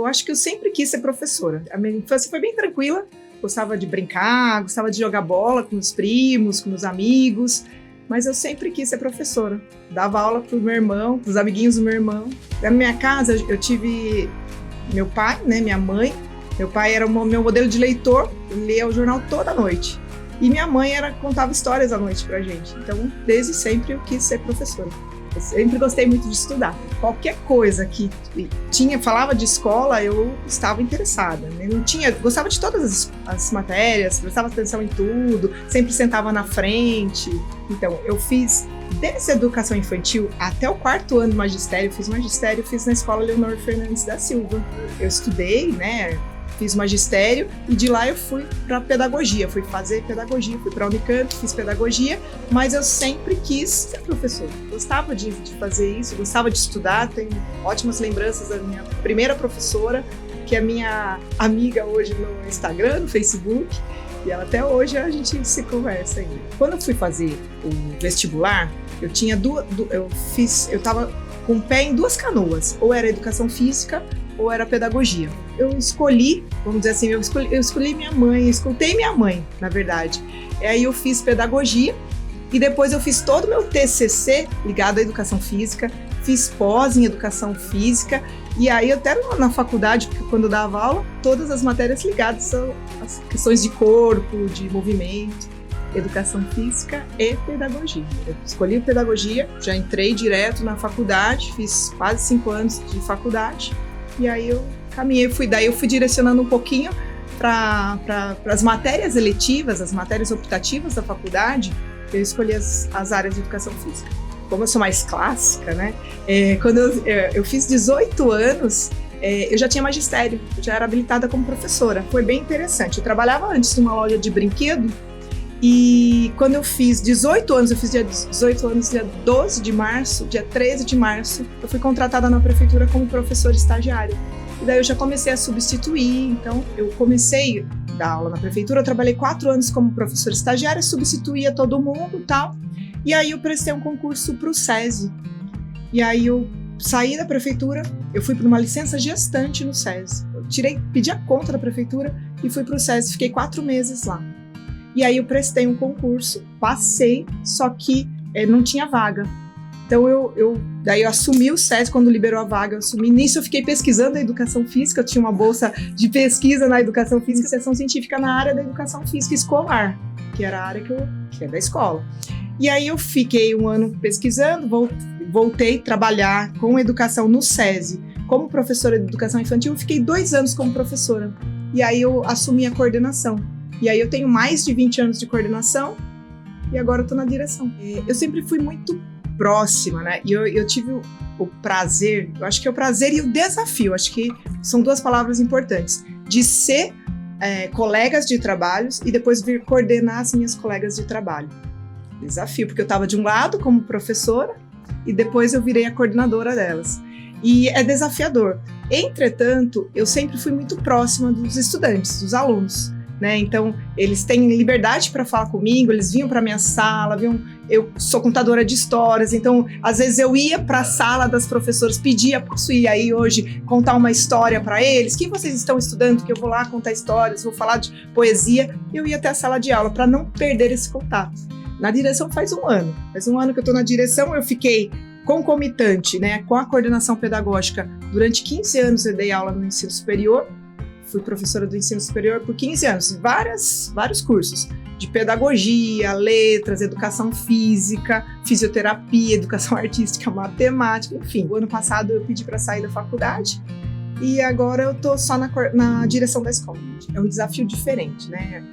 acho que eu sempre quis ser professora. A minha infância foi bem tranquila, gostava de brincar, gostava de jogar bola com os primos, com os amigos, mas eu sempre quis ser professora. Dava aula pro meu irmão, pros amiguinhos do meu irmão. Na minha casa eu tive meu pai, né, minha mãe. Meu pai era o meu modelo de leitor, ele lia o jornal toda noite. E minha mãe contava histórias à noite pra gente. Então, desde sempre eu quis ser professora. Eu sempre gostei muito de estudar. Qualquer coisa que falava de escola, eu estava interessada. Gostava de todas as matérias, prestava atenção em tudo, sempre sentava na frente. Então, eu fiz desde a educação infantil até o 4º ano de magistério. Fiz na Escola Leonor Fernandes da Silva. Eu estudei, né? Fiz magistério e de lá eu fui para pedagogia, fui fazer pedagogia, fui para a Unicamp, fiz pedagogia, mas eu sempre quis ser professora. Gostava de fazer isso, gostava de estudar, tenho ótimas lembranças da minha primeira professora, que é minha amiga hoje no Instagram, no Facebook, e ela até hoje a gente se conversa ainda. Quando eu fui fazer o vestibular, eu estava com o pé em 2 canoas, ou era educação física ou era pedagogia. Eu escolhi, vamos dizer assim, eu escolhi minha mãe, escutei minha mãe, na verdade. E aí eu fiz pedagogia e depois eu fiz todo o meu TCC ligado à educação física, fiz pós em educação física e aí até na faculdade, porque quando eu dava aula, todas as matérias ligadas às questões de corpo, de movimento, educação física e pedagogia. Eu escolhi pedagogia, já entrei direto na faculdade, fiz quase 5 anos de faculdade. E aí eu caminhei, eu fui direcionando um pouquinho para as matérias eletivas, as matérias optativas da faculdade, eu escolhi as áreas de educação física. Como eu sou mais clássica, né? Quando eu fiz 18 anos, eu já tinha magistério, eu já era habilitada como professora. Foi bem interessante. Eu trabalhava antes numa loja de brinquedo e quando eu fiz 18 anos, dia 12 de março, dia 13 de março, eu fui contratada na prefeitura como professora estagiária. E daí eu já comecei a substituir, então eu comecei a dar aula na prefeitura, eu trabalhei 4 anos como professora estagiária, substituía todo mundo e tal. E aí eu prestei um concurso para o SESI. E aí eu saí da prefeitura, eu fui para uma licença gestante no SESI. Eu pedi a conta da prefeitura e fui para o SESI, fiquei 4 meses lá. E aí eu prestei um concurso, passei, só que não tinha vaga. Então daí eu assumi o SESI quando liberou a vaga, eu assumi. Nisso eu fiquei pesquisando a educação física, eu tinha uma bolsa de pesquisa na educação física, iniciação científica na área da educação física escolar, que era a área que é da escola. E aí eu fiquei 1 ano pesquisando, voltei a trabalhar com educação no SESI. Como professora de educação infantil, eu fiquei 2 anos como professora. E aí eu assumi a coordenação. E aí eu tenho mais de 20 anos de coordenação e agora eu tô na direção. Eu sempre fui muito próxima, né? E eu tive o prazer, eu acho que é o prazer e o desafio, acho que são 2 palavras importantes, de ser colegas de trabalhos e depois vir coordenar as minhas colegas de trabalho. Desafio, porque eu estava de um lado como professora e depois eu virei a coordenadora delas. E é desafiador. Entretanto, eu sempre fui muito próxima dos estudantes, dos alunos. Né? Então, eles têm liberdade para falar comigo, eles vinham para minha sala, eu sou contadora de histórias, então, às vezes eu ia para a sala das professoras, pedia, posso ir aí hoje contar uma história para eles? O que vocês estão estudando? Que eu vou lá contar histórias, vou falar de poesia. Eu ia até a sala de aula para não perder esse contato. Na direção faz 1 ano. Faz 1 ano que eu estou na direção, eu fiquei concomitante, né, com a coordenação pedagógica. Durante 15 anos eu dei aula no ensino superior, fui professora do ensino superior por 15 anos, vários cursos de pedagogia, letras, educação física, fisioterapia, educação artística, matemática, enfim. O ano passado eu pedi para sair da faculdade e agora eu tô só na direção da escola. É um desafio diferente, né?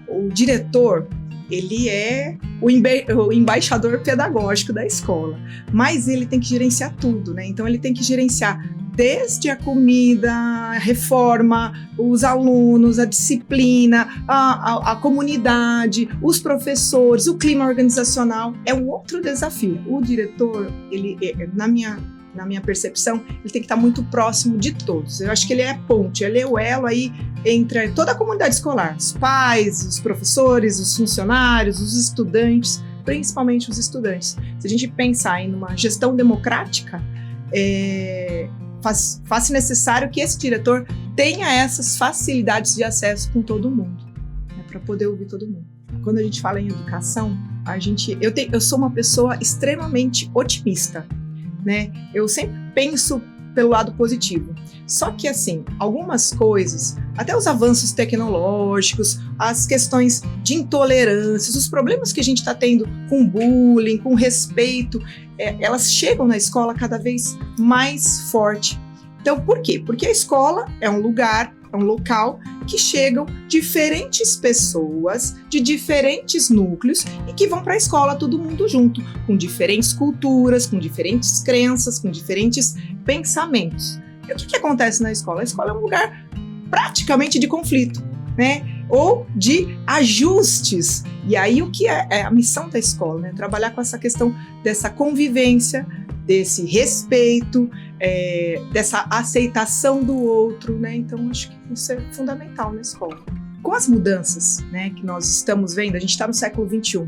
O diretor, ele é o embaixador pedagógico da escola, mas ele tem que gerenciar tudo, né? Então ele tem que gerenciar desde a comida, a reforma, os alunos, a disciplina, a comunidade, os professores, o clima organizacional. É um outro desafio. O diretor, ele, na minha percepção, ele tem que estar muito próximo de todos. Eu acho que ele é a ponte, ele é o elo aí entre toda a comunidade escolar, os pais, os professores, os funcionários, os estudantes, principalmente os estudantes. Se a gente pensar em uma gestão democrática, faz necessário que esse diretor tenha essas facilidades de acesso com todo mundo, né, para poder ouvir todo mundo. Quando a gente fala em educação, eu sou uma pessoa extremamente otimista, né? Eu sempre penso pelo lado positivo. Só que, assim, algumas coisas, até os avanços tecnológicos, as questões de intolerâncias, os problemas que a gente está tendo com bullying, com respeito, elas chegam na escola cada vez mais forte. Então, por quê? Porque a escola é um lugar, é um local que chegam diferentes pessoas de diferentes núcleos e que vão para a escola todo mundo junto, com diferentes culturas, com diferentes crenças, com diferentes pensamentos. E o que acontece na escola? A escola é um lugar praticamente de conflito, né? Ou de ajustes. E aí o que é a missão da escola, né? Trabalhar com essa questão dessa convivência, desse respeito, dessa aceitação do outro, né? Então acho que isso é fundamental na escola. Com as mudanças, né, que nós estamos vendo, a gente está no século XXI,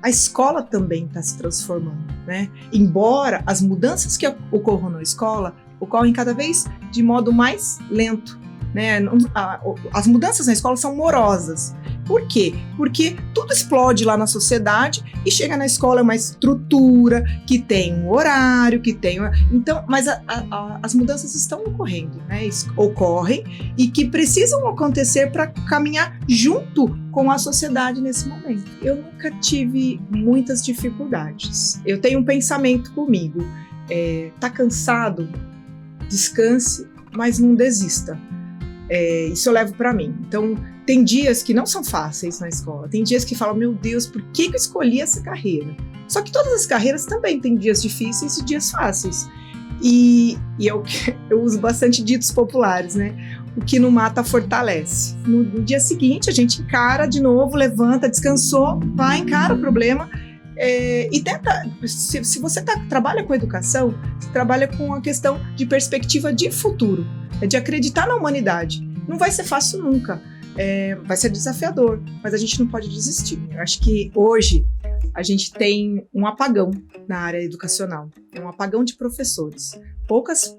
a escola também está se transformando, né? Embora as mudanças que ocorram na escola ocorrem cada vez de modo mais lento, né? As mudanças na escola são morosas. Por quê? Porque tudo explode lá na sociedade e chega na escola uma estrutura que tem um horário, que tem... Então, mas as mudanças estão ocorrendo, né? Ocorrem e que precisam acontecer para caminhar junto com a sociedade nesse momento. Eu nunca tive muitas dificuldades. Eu tenho um pensamento comigo. Tá cansado? Descanse, mas não desista. Isso eu levo para mim. Então, tem dias que não são fáceis na escola. Tem dias que falam, meu Deus, por que eu escolhi essa carreira? Só que todas as carreiras também têm dias difíceis e dias fáceis. E eu uso bastante ditos populares, né? O que não mata fortalece. No dia seguinte, a gente encara de novo, levanta, descansou, vai, encara o problema. E tenta, se você trabalha com educação, você trabalha com a questão de perspectiva de futuro, de acreditar na humanidade. Não vai ser fácil nunca, vai ser desafiador, mas a gente não pode desistir. Eu acho que hoje a gente tem um apagão na área educacional, um apagão de professores. Poucas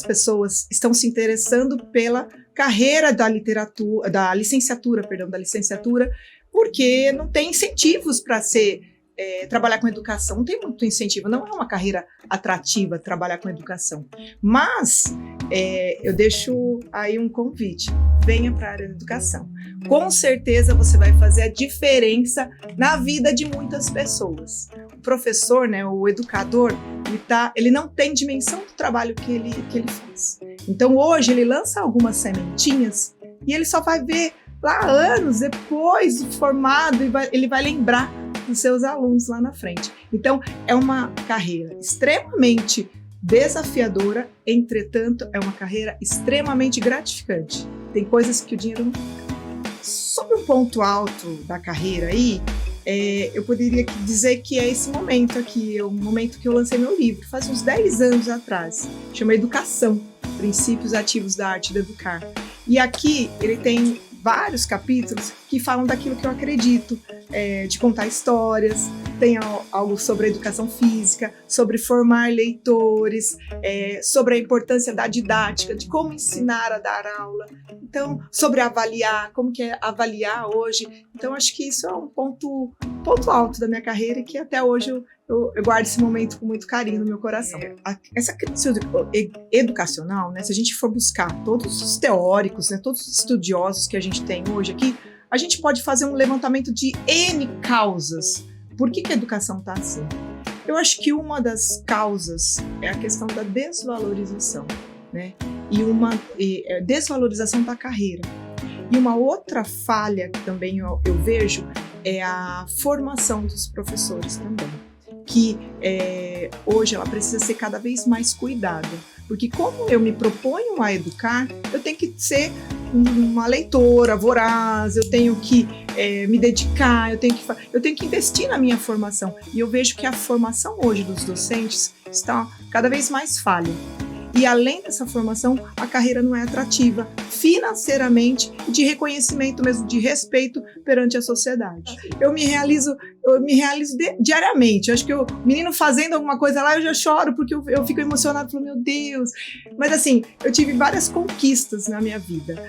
pessoas estão se interessando pela carreira da licenciatura, porque não tem incentivos para trabalhar com educação. Não tem muito incentivo, não é uma carreira atrativa trabalhar com educação. Mas eu deixo aí um convite, venha para a área da educação. Com certeza você vai fazer a diferença na vida de muitas pessoas. O professor, né, o educador, ele não tem dimensão do trabalho que ele faz. Então hoje ele lança algumas sementinhas e ele só vai ver lá anos depois de formado e ele vai lembrar dos seus alunos lá na frente. Então, é uma carreira extremamente desafiadora, entretanto, é uma carreira extremamente gratificante. Tem coisas que o dinheiro não paga. Sobre um ponto alto da carreira aí, eu poderia dizer que é esse momento aqui, o momento que eu lancei meu livro, faz uns 10 anos atrás, chama Educação, Princípios Ativos da Arte de Educar. E aqui ele tem vários capítulos que falam daquilo que eu acredito, de contar histórias, tem algo sobre a educação física, sobre formar leitores, sobre a importância da didática, de como ensinar a dar aula, então, sobre avaliar, como que é avaliar hoje. Então, acho que isso é um ponto alto da minha carreira e que até hoje eu guardo esse momento com muito carinho no meu coração. Essa crise educacional, né, se a gente for buscar todos os teóricos, né, todos os estudiosos que a gente tem hoje aqui, a gente pode fazer um levantamento de N causas. Por que a educação está assim? Eu acho que uma das causas é a questão da desvalorização, né? E desvalorização da carreira. E uma outra falha que também eu vejo é a formação dos professores também, que hoje ela precisa ser cada vez mais cuidada, porque como eu me proponho a educar, eu tenho que ser uma leitora voraz, eu tenho que me dedicar, eu tenho que investir na minha formação. E eu vejo que a formação hoje dos docentes está cada vez mais falha. E além dessa formação, a carreira não é atrativa financeiramente, de reconhecimento mesmo, de respeito perante a sociedade. Eu me realizo diariamente. Eu acho que o menino fazendo alguma coisa lá, eu já choro porque eu fico emocionado, falo, meu Deus. Mas assim, eu tive várias conquistas na minha vida.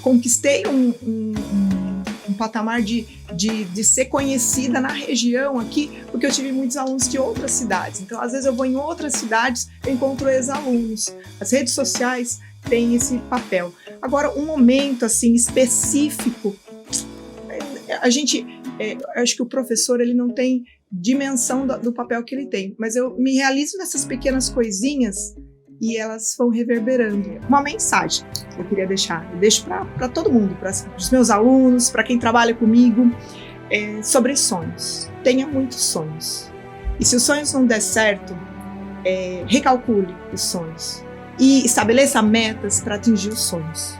Conquistei um patamar de ser conhecida na região aqui, porque eu tive muitos alunos de outras cidades. Então, às vezes eu vou em outras cidades, eu encontro ex-alunos. As redes sociais têm esse papel. Agora, um momento assim específico, eu acho que o professor ele não tem dimensão do papel que ele tem, mas eu me realizo nessas pequenas coisinhas e elas vão reverberando. Uma mensagem que eu queria deixar, eu deixo para todo mundo, para os meus alunos, para quem trabalha comigo, sobre sonhos. Tenha muitos sonhos. E se os sonhos não der certo, recalcule os sonhos e estabeleça metas para atingir os sonhos.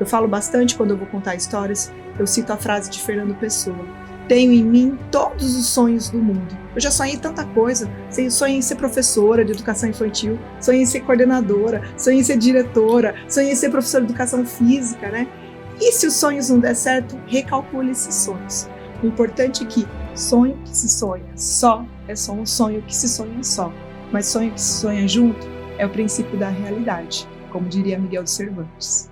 Eu falo bastante quando eu vou contar histórias, eu cito a frase de Fernando Pessoa: tenho em mim todos os sonhos do mundo. Eu já sonhei tanta coisa. Sonhei em ser professora de educação infantil, sonhei em ser coordenadora, sonhei em ser diretora, sonhei em ser professora de educação física, né? E se os sonhos não der certo, recalcule esses sonhos. O importante é que sonho que se sonha só é só um sonho que se sonha só. Mas sonho que se sonha junto é o princípio da realidade, como diria Miguel de Cervantes.